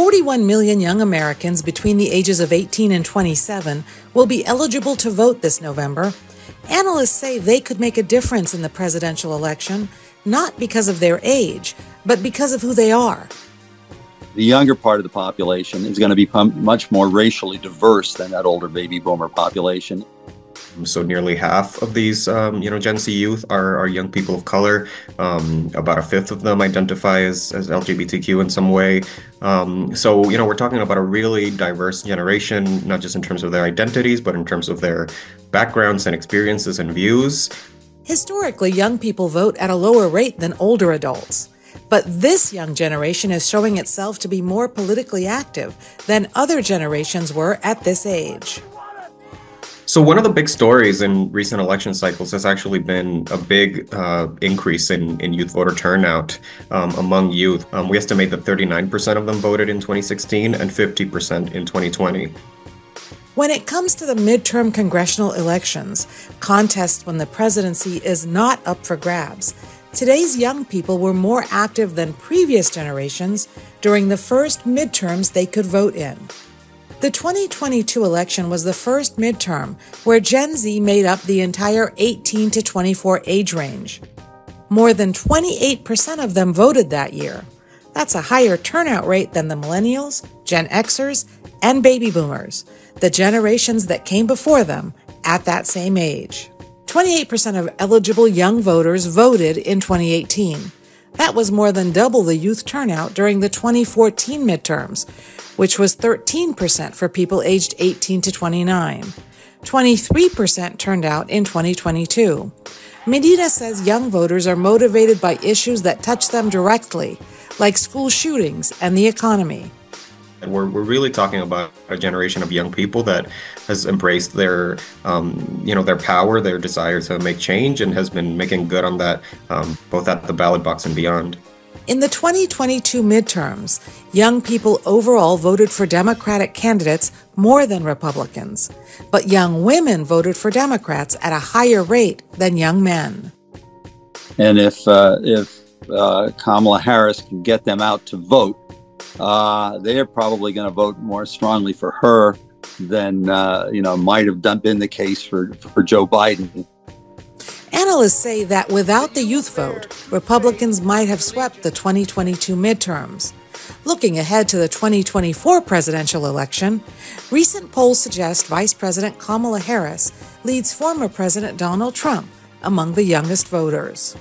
41 million young Americans between the ages of 18 and 27 will be eligible to vote this November. Analysts say they could make a difference in the presidential election, not because of their age, but because of who they are. The younger part of the population is going to be much more racially diverse than that older baby boomer population. So nearly half of these, Gen Z youth are young people of color. About a fifth of them identify as LGBTQ in some way. So we're talking about a really diverse generation, not just in terms of their identities, but in terms of their backgrounds and experiences and views. Historically, young people vote at a lower rate than older adults. But this young generation is showing itself to be more politically active than other generations were at this age. So one of the big stories in recent election cycles has actually been a big increase in youth voter turnout among youth. We estimate that 39% of them voted in 2016 and 50% in 2020. When it comes to the midterm congressional elections, contests when the presidency is not up for grabs, today's young people were more active than previous generations during the first midterms they could vote in. The 2022 election was the first midterm where Gen Z made up the entire 18 to 24 age range. More than 28% of them voted that year. That's a higher turnout rate than the millennials, Gen Xers, and baby boomers, the generations that came before them at that same age. 28% of eligible young voters voted in 2018. That was more than double the youth turnout during the 2014 midterms, which was 13% for people aged 18 to 29. 23% turned out in 2022. Medina says young voters are motivated by issues that touch them directly, like school shootings and the economy. And we're really talking about a generation of young people that has embraced their power, their desire to make change, and has been making good on that, both at the ballot box and beyond. In the 2022 midterms, young people overall voted for Democratic candidates more than Republicans, but young women voted for Democrats at a higher rate than young men. And if Kamala Harris can get them out to vote, they're probably going to vote more strongly for her than might have been the case for Joe Biden. Analysts say that without the youth vote, Republicans might have swept the 2022 midterms. Looking ahead to the 2024 presidential election, recent polls suggest Vice President Kamala Harris leads former President Donald Trump among the youngest voters.